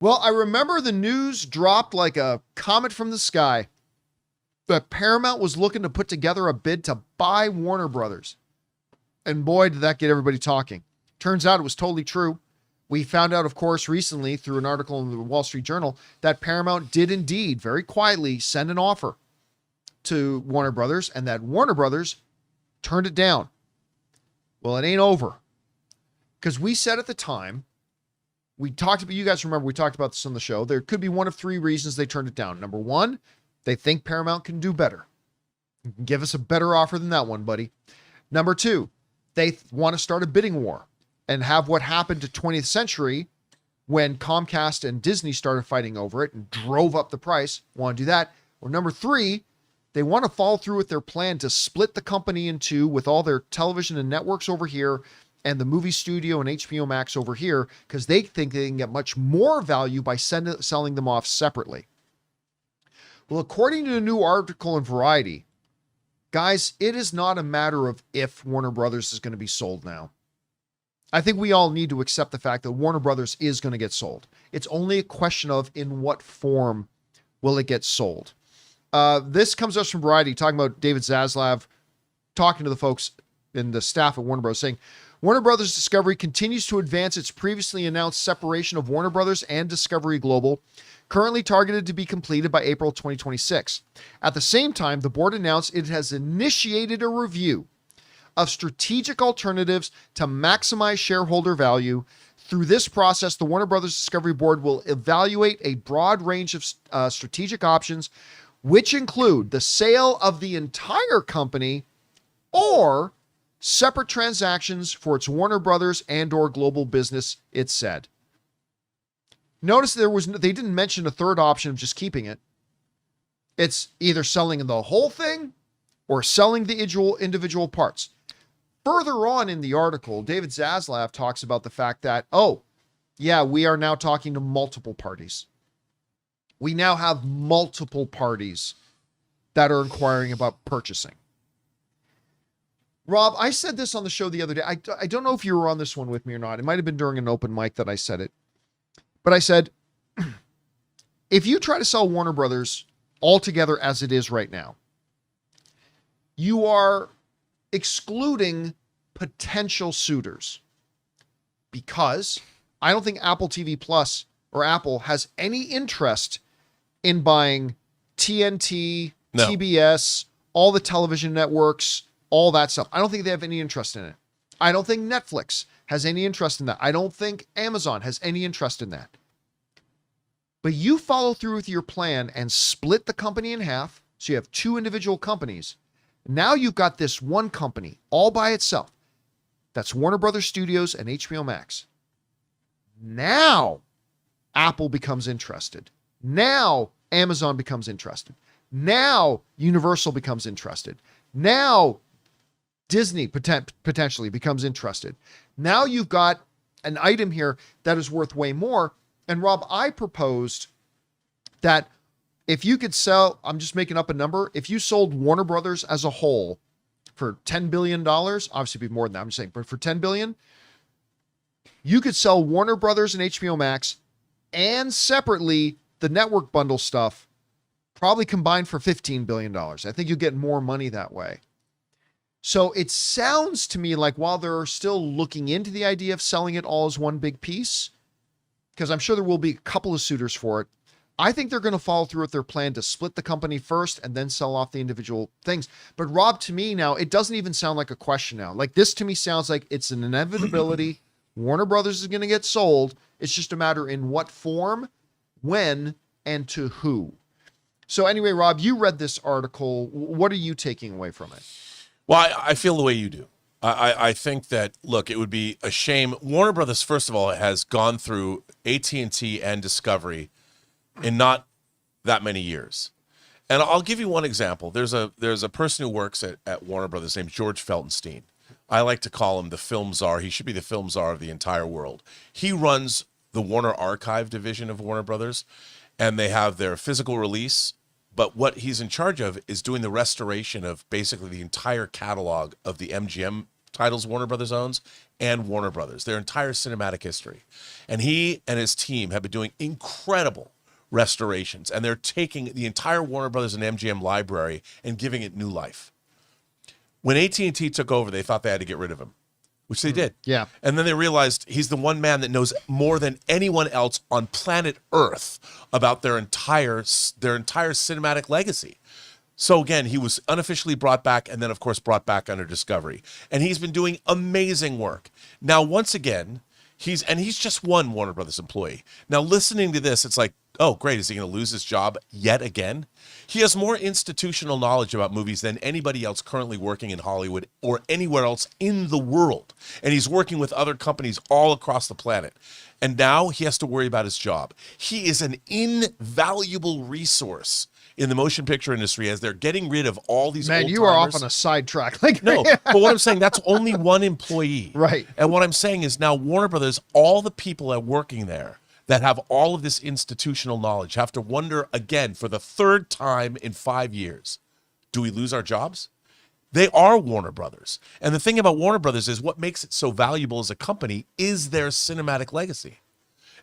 Well, I remember the news dropped like a comet from the sky that Paramount was looking to put together a bid to buy Warner Brothers. And boy, did that get everybody talking. Turns out it was totally true. We found out, of course, recently through an article in the Wall Street Journal that Paramount did indeed very quietly send an offer to Warner Brothers and that Warner Brothers turned it down. Well, it ain't over. Because we said at the time, we talked about, you guys remember, we talked about this on the show. There could be one of three reasons they turned it down. Number one, they think Paramount can do better. Give us a better offer than that one, buddy. Number two, they want to start a bidding war and have what happened to 20th Century when Comcast and Disney started fighting over it and drove up the price. Want to do that. Or number three, they want to follow through with their plan to split the company in two with all their television and networks over here and the movie studio and HBO Max over here because they think they can get much more value by selling them off separately. Well, according to a new article in Variety, guys, it is not a matter of if Warner Brothers is going to be sold now. I think we all need to accept the fact that Warner Brothers is going to get sold. It's only a question of in what form will it get sold. This comes us from Variety, talking about David Zaslav, talking to the folks in the staff at Warner Bros., saying, Warner Brothers Discovery continues to advance its previously announced separation of Warner Brothers and Discovery Global, currently targeted to be completed by April 2026. At the same time, the board announced it has initiated a review of strategic alternatives to maximize shareholder value. Through this process, the Warner Brothers Discovery Board will evaluate a broad range of strategic options, which include the sale of the entire company or separate transactions for its Warner Brothers and or global business, it said. Notice they didn't mention a third option of just keeping it. It's either selling the whole thing or selling the individual parts. Further on in the article, David Zaslav talks about the fact that, we are now talking to multiple parties. We now have multiple parties that are inquiring about purchasing. Rob, I said this on the show the other day. I don't know if you were on this one with me or not. It might have been during an open mic that I said it. But I said, if you try to sell Warner Brothers altogether as it is right now, you are excluding potential suitors because I don't think Apple TV Plus or Apple has any interest in buying TNT, no. TBS, all the television networks, all that stuff. I don't think they have any interest in it. I don't think Netflix has any interest in that. I don't think Amazon has any interest in that. But you follow through with your plan and split the company in half. So you have two individual companies. Now you've got this one company all by itself. That's Warner Brothers Studios and HBO Max. Now Apple becomes interested. Now Amazon becomes interested. Now Universal becomes interested. Now Disney potentially becomes interested. Now you've got an item here that is worth way more. And Rob, I proposed that if you could sell, I'm just making up a number, if you sold Warner Brothers as a whole for $10 billion, obviously it'd be more than that, I'm just saying, but for $10 billion, you could sell Warner Brothers and HBO Max and separately the network bundle stuff, probably combined for $15 billion. I think you get more money that way. So it sounds to me like while they're still looking into the idea of selling it all as one big piece, because I'm sure there will be a couple of suitors for it, I think they're going to follow through with their plan to split the company first and then sell off the individual things. But Rob, to me now, it doesn't even sound like a question now. Like this to me sounds like it's an inevitability. Warner Brothers is going to get sold. It's just a matter in what form, when, and to who. So anyway, Rob, you read this article. What are you taking away from it? Well, I feel the way you do. I think that, look, it would be a shame. Warner Brothers, first of all, has gone through AT&T and Discovery in not that many years. And I'll give you one example. There's a person who works at Warner Brothers named George Feltenstein. I like to call him the film czar. He should be the film czar of the entire world. He runs the Warner Archive division of Warner Brothers, and they have their physical release. But what he's in charge of is doing the restoration of basically the entire catalog of the MGM titles Warner Brothers owns and Warner Brothers, their entire cinematic history. And he and his team have been doing incredible restorations, and they're taking the entire Warner Brothers and MGM library and giving it new life. When AT&T took over, they thought they had to get rid of him, which they did. Yeah. And then they realized he's the one man that knows more than anyone else on planet Earth about their entire cinematic legacy. So again, he was unofficially brought back, and then of course brought back under Discovery. And he's been doing amazing work. Now, once again, he's just one Warner Brothers employee. Now, listening to this, it's like, oh, great. Is he going to lose his job yet again? He has more institutional knowledge about movies than anybody else currently working in Hollywood or anywhere else in the world. And he's working with other companies all across the planet. And now he has to worry about his job. He is an invaluable resource in the motion picture industry as they're getting rid of all these Man, old you are off timers. on a sidetrack. Like, No, but what I'm saying, that's only one employee. Right. And what I'm saying is now Warner Brothers, all the people that are working there that have all of this institutional knowledge have to wonder again for the third time in 5 years, do we lose our jobs? They are Warner Brothers. And the thing about Warner Brothers is what makes it so valuable as a company is their cinematic legacy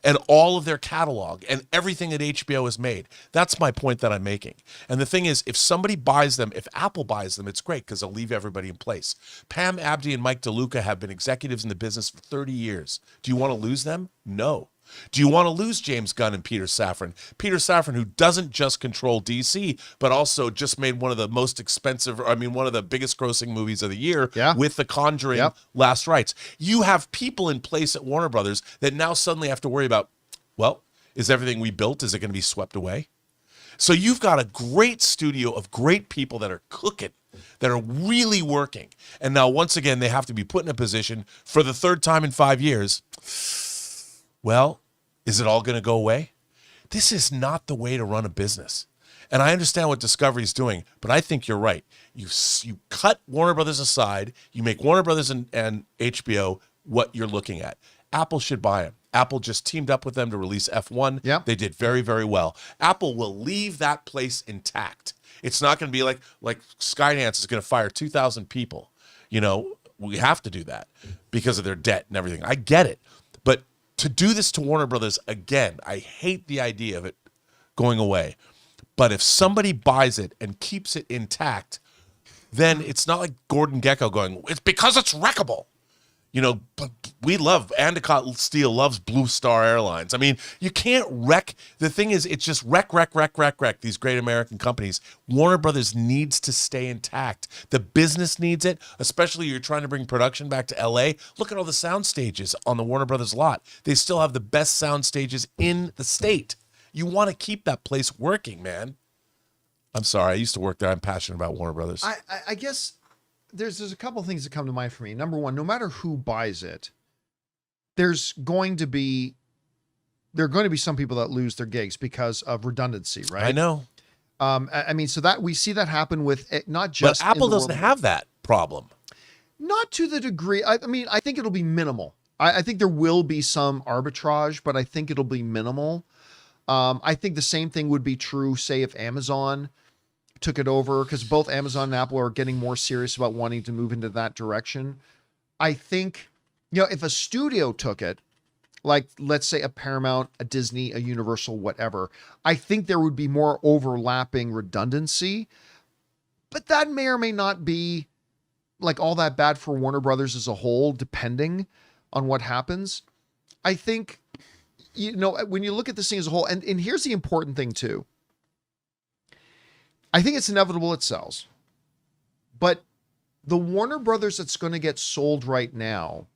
and all of their catalog and everything that HBO has made. That's my point that I'm making. And the thing is, if somebody buys them, if Apple buys them, it's great because they'll leave everybody in place. Pam Abdi and Mike DeLuca have been executives in the business for 30 years. Do you want to lose them? No. Do you want to lose James Gunn and Peter Safran? Peter Safran, who doesn't just control DC, but also just made one of the most expensive, one of the biggest grossing movies of the year with The Conjuring Last Rites. You have people in place at Warner Brothers that now suddenly have to worry about, well, is everything we built, is it going to be swept away? So you've got a great studio of great people that are cooking, that are really working. And now, once again, they have to be put in a position for the third time in 5 years. Well, is it all going to go away? This is not the way to run a business. And I understand what Discovery is doing, but I think you're right. You cut Warner Brothers aside. You make Warner Brothers and HBO what you're looking at. Apple should buy them. Apple just teamed up with them to release F1. Yep. They did very, very well. Apple will leave that place intact. It's not going to be like Skydance is going to fire 2,000 people. You know, we have to do that because of their debt and everything. I get it. But to do this to Warner Brothers again, I hate the idea of it going away. But if somebody buys it and keeps it intact, then it's not like Gordon Gekko going, it's because it's wreckable. You know, but we love, Endicott Steel loves Blue Star Airlines. I mean, you can't wreck. The thing is, it's just wreck these great American companies. Warner Brothers needs to stay intact. The business needs it, especially you're trying to bring production back to LA. Look at all the sound stages on the Warner Brothers lot. They still have the best sound stages in the state. You want to keep that place working, man. I'm sorry. I used to work there. I'm passionate about Warner Brothers. I guess there's a couple of things that come to mind for me. Number one, no matter who buys it, there are going to be some people that lose their gigs because of redundancy, right? I know. I mean, so that we see that happen with it, not just. But Apple doesn't have that problem. Not to the degree. I mean, I think it'll be minimal. I think there will be some arbitrage, but I think it'll be minimal. I think the same thing would be true, say, if Amazon took it over, because both Amazon and Apple are getting more serious about wanting to move into that direction. I think, if a studio took it, like let's say a Paramount, a Disney, a Universal, whatever, I think there would be more overlapping redundancy, but that may or may not be like all that bad for Warner Brothers as a whole, depending on what happens. I think, when you look at this thing as a whole, and here's the important thing too. I think it's inevitable it sells, but the Warner Brothers that's going to get sold right now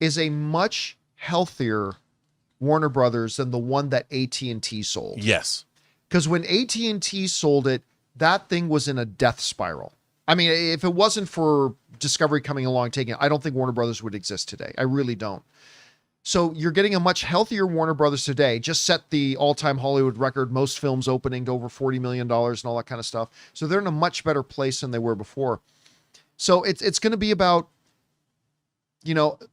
is a much healthier Warner Brothers than the one that AT&T sold. Yes. Because when AT&T sold it, that thing was in a death spiral. I mean, if it wasn't for Discovery coming along taking it, I don't think Warner Brothers would exist today. I really don't. So you're getting a much healthier Warner Brothers today. Just set the all-time Hollywood record, most films opening to over $40 million and all that kind of stuff. So they're in a much better place than they were before. So it's going to be about,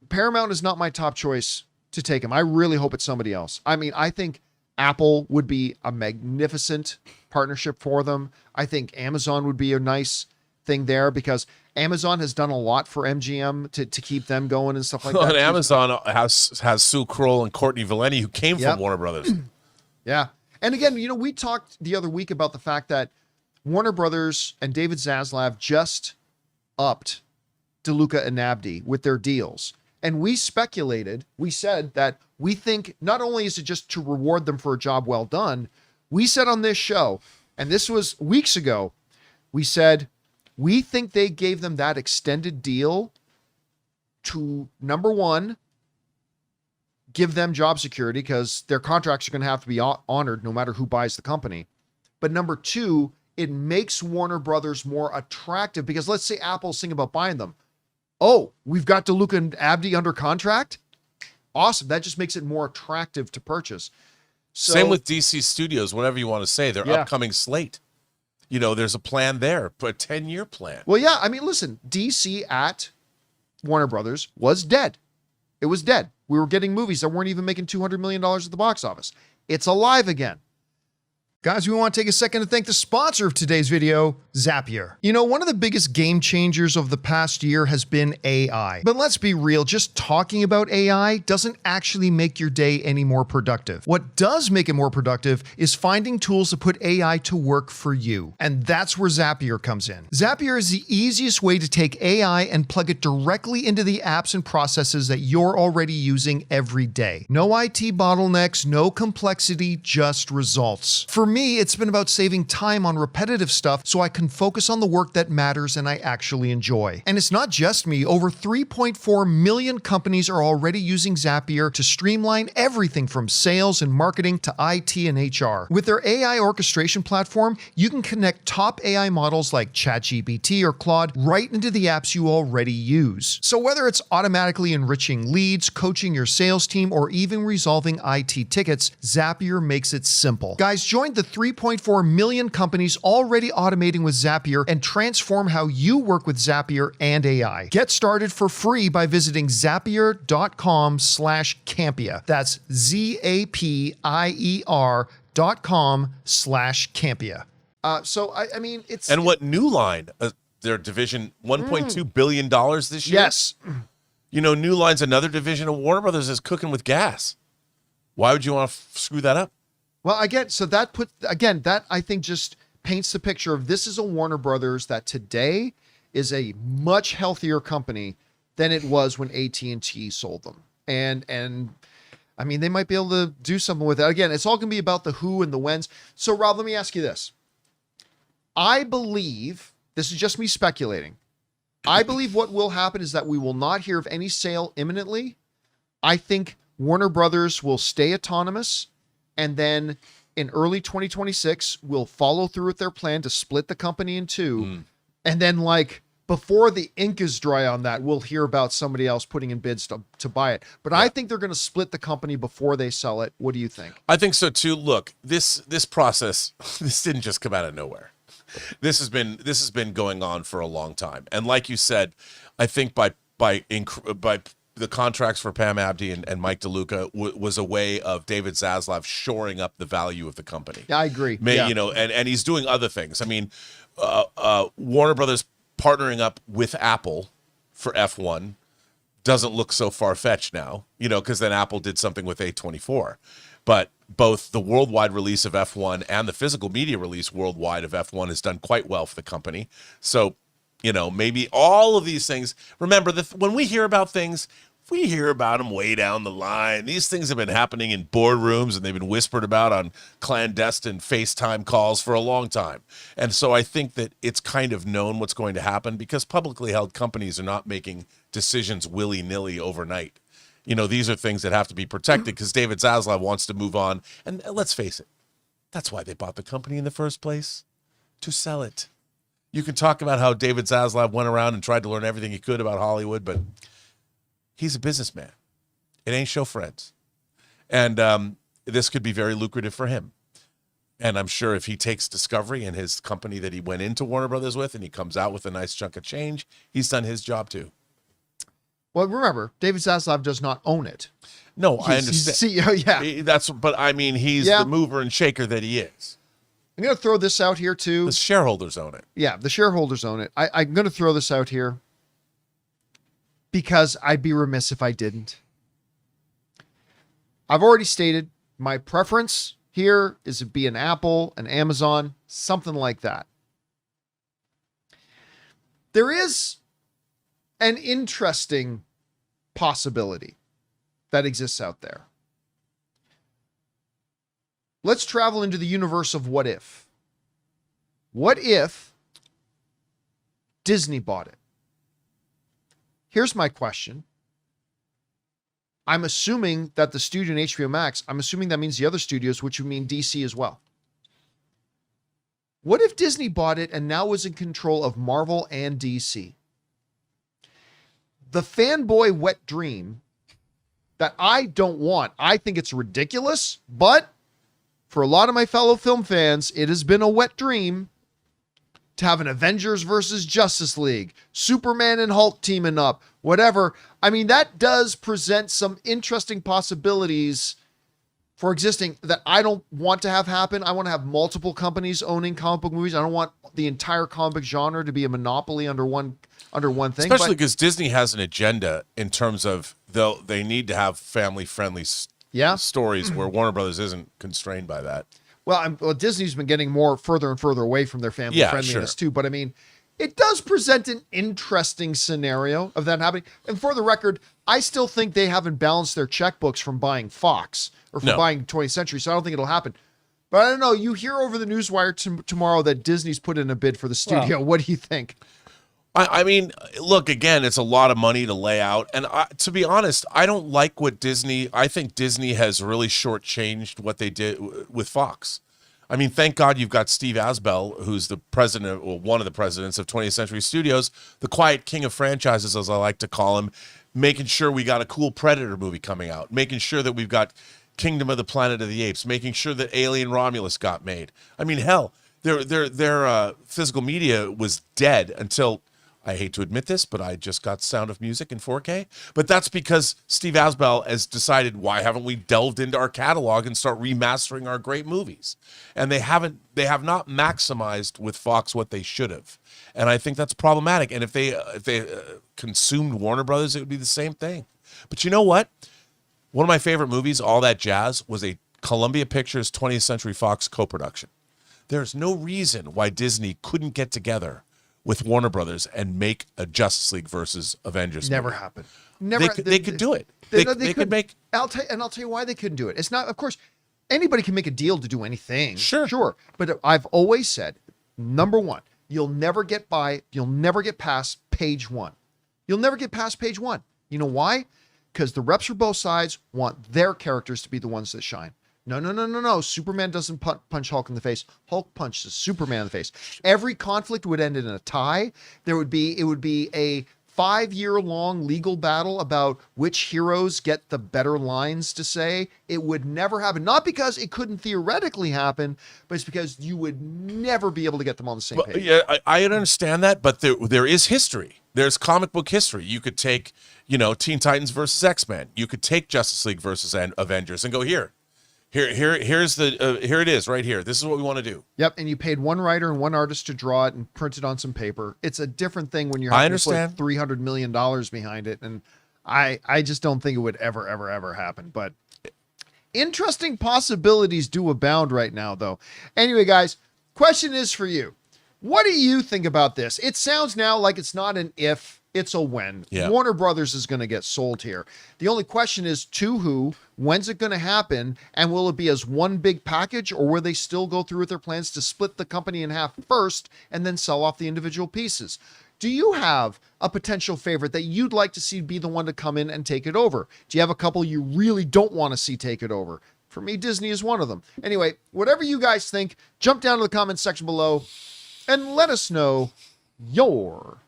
Paramount is not my top choice to take them. I really hope it's somebody else. I mean, I think Apple would be a magnificent partnership for them. I think Amazon would be a nice thing there because Amazon has done a lot for MGM to keep them going and stuff like Well, that. and too. Amazon has Sue Kroll and Courtney Valenti, who came Yep. from Warner Brothers. Yeah. And again, we talked the other week about the fact that Warner Brothers and David Zaslav just upped DeLuca and Abdi with their deals. And we said that we think not only is it just to reward them for a job well done, we said on this show, and this was weeks ago, we said, we think they gave them that extended deal to, number one, give them job security because their contracts are going to have to be honored no matter who buys the company. But number two, it makes Warner Brothers more attractive because let's say Apple's thinking about buying them. Oh, we've got DeLuca and Abdi under contract? Awesome. That just makes it more attractive to purchase. So, Same with DC Studios, whatever you want to say, their upcoming slate. There's a plan there, a 10-year plan. Well, yeah. I mean, listen, DC at Warner Brothers was dead. It was dead. We were getting movies that weren't even making $200 million at the box office. It's alive again. Guys, we want to take a second to thank the sponsor of today's video, Zapier. One of the biggest game changers of the past year has been AI. But let's be real, just talking about AI doesn't actually make your day any more productive. What does make it more productive is finding tools to put AI to work for you. And that's where Zapier comes in. Zapier is the easiest way to take AI and plug it directly into the apps and processes that you're already using every day. No IT bottlenecks, no complexity, just results. For me, it's been about saving time on repetitive stuff so I can focus on the work that matters and I actually enjoy. And it's not just me. Over 3.4 million companies are already using Zapier to streamline everything from sales and marketing to IT and HR. With their AI orchestration platform, you can connect top AI models like ChatGPT or Claude right into the apps you already use. So whether it's automatically enriching leads, coaching your sales team, or even resolving IT tickets, Zapier makes it simple. Guys, join the 3.4 million companies already automating with Zapier and transform how you work with Zapier and AI. Get started for free by visiting zapier.com/Campea. That's zapier.com/Campea. I mean, it's... And what New Line, their division, $1.2 billion this year? Yes. New Line's another division of Warner Brothers is cooking with gas. Why would you want to screw that up? Well, again, so that I think just paints the picture of this is a Warner Brothers that today is a much healthier company than it was when AT&T sold them. And I mean, they might be able to do something with it. Again, it's all going to be about the who and the whens. So, Rob, let me ask you this. I believe, this is just me speculating, I believe what will happen is that we will not hear of any sale imminently. I think Warner Brothers will stay autonomous. And then in early 2026, we'll follow through with their plan to split the company in two. And then before the ink is dry on that, we'll hear about somebody else putting in bids to buy it. But I think they're going to split the company before they sell it. What do you think? I think so too. Look, this process, this didn't just come out of nowhere. This has been going on for a long time. And like you said, I think by the contracts for Pam Abdi and Mike DeLuca was a way of David Zaslav shoring up the value of the company. Yeah, I agree. And he's doing other things. I mean, Warner Brothers partnering up with Apple for F1 doesn't look so far-fetched now, because then Apple did something with A24. But both the worldwide release of F1 and the physical media release worldwide of F1 has done quite well for the company. So, maybe all of these things. Remember, when we hear about things, we hear about them way down the line. These things have been happening in boardrooms, and they've been whispered about on clandestine FaceTime calls for a long time. And so I think that it's kind of known what's going to happen because publicly held companies are not making decisions willy-nilly overnight. These are things that have to be protected because David Zaslav wants to move on. And let's face it, that's why they bought the company in the first place, to sell it. You can talk about how David Zaslav went around and tried to learn everything he could about Hollywood, but he's a businessman. It ain't show friends. And this could be very lucrative for him. And I'm sure if he takes Discovery and his company that he went into Warner Brothers with and he comes out with a nice chunk of change, he's done his job too. Well, remember, David Zaslav does not own it. No, I understand. He's CEO, yeah. But I mean, he's the mover and shaker that he is. I'm going to throw this out here too. The shareholders own it. Yeah, the shareholders own it. I'm going to throw this out here because I'd be remiss if I didn't. I've already stated my preference here is to be an Apple, an Amazon, something like that. There is an interesting possibility that exists out there. Let's travel into the universe of what if. What if Disney bought it? Here's my question. I'm assuming that the studio in HBO Max, I'm assuming that means the other studios, which would mean DC as well. What if Disney bought it and now was in control of Marvel and DC? The fanboy wet dream that I don't want. I think it's ridiculous, but for a lot of my fellow film fans, it has been a wet dream to have an Avengers versus Justice League, Superman and Hulk teaming up, whatever. I mean, that does present some interesting possibilities for existing that I don't want to have happen. I want to have multiple companies owning comic book movies. I don't want the entire comic book genre to be a monopoly under one thing. Especially because Disney has an agenda in terms of they need to have family-friendly stories where Warner Brothers isn't constrained by that. Well, Disney's been getting further and further away from their family friendliness too. But I mean, it does present an interesting scenario of that happening. And for the record, I still think they haven't balanced their checkbooks from buying Fox or from buying 20th Century. So I don't think it'll happen. But I don't know. You hear over the newswire tomorrow that Disney's put in a bid for the studio. Well, what do you think? I mean, look, again, it's a lot of money to lay out. And to be honest, I don't like what I think Disney has really shortchanged what they did with Fox. I mean, thank God you've got Steve Asbell, who's the president, or one of the presidents of 20th Century Studios, the quiet king of franchises, as I like to call him, making sure we got a cool Predator movie coming out, making sure that we've got Kingdom of the Planet of the Apes, making sure that Alien Romulus got made. I mean, hell, their physical media was dead until, I hate to admit this, but I just got Sound of Music in 4K. But that's because Steve Asbell has decided, why haven't we delved into our catalog and start remastering our great movies? And they have not maximized with Fox what they should have. And I think that's problematic. And if they consumed Warner Brothers, it would be the same thing. But you know what? One of my favorite movies, All That Jazz, was a Columbia Pictures 20th Century Fox co-production. There's no reason why Disney couldn't get together with Warner Brothers and make a Justice League versus Avengers movie. Never happened. Never. They could do it. They could make. I'll tell you why they couldn't do it. It's not, of course, anybody can make a deal to do anything. Sure. But I've always said, number one, you'll never get past page one. You'll never get past page one. You know why? Because the reps for both sides want their characters to be the ones that shine. No. Superman doesn't punch Hulk in the face. Hulk punches Superman in the face. Every conflict would end in a tie. It would be a 5-year-long legal battle about which heroes get the better lines to say. It would never happen. Not because it couldn't theoretically happen, but it's because you would never be able to get them on the same page. Yeah, I understand that, but there is history. There's comic book history. You could take, Teen Titans versus X-Men. You could take Justice League versus Avengers and go, here it is right here. This is what we want to do. Yep, and you paid one writer and one artist to draw it and print it on some paper. It's a different thing when you're having to put $300 million behind it, and I just don't think it would ever happen. But interesting possibilities do abound right now, though. Anyway, guys, question is for you. What do you think about this? It sounds now like it's not an if, it's a when. Yeah. Warner Brothers is going to get sold here. The only question is to who, when's it going to happen, and will it be as one big package, or will they still go through with their plans to split the company in half first and then sell off the individual pieces? Do you have a potential favorite that you'd like to see be the one to come in and take it over? Do you have a couple you really don't want to see take it over? For me, Disney is one of them. Anyway, whatever you guys think, jump down to the comments section below and let us know your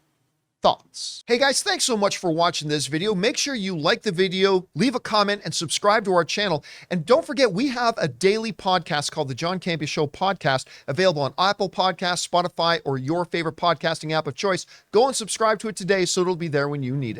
thoughts. Hey guys, thanks so much for watching this video. Make sure you like the video, leave a comment, and subscribe to our channel. And don't forget, we have a daily podcast called the John Campea Show podcast, available on Apple Podcasts, Spotify, or your favorite podcasting app of choice. Go and subscribe to it today so it'll be there when you need it.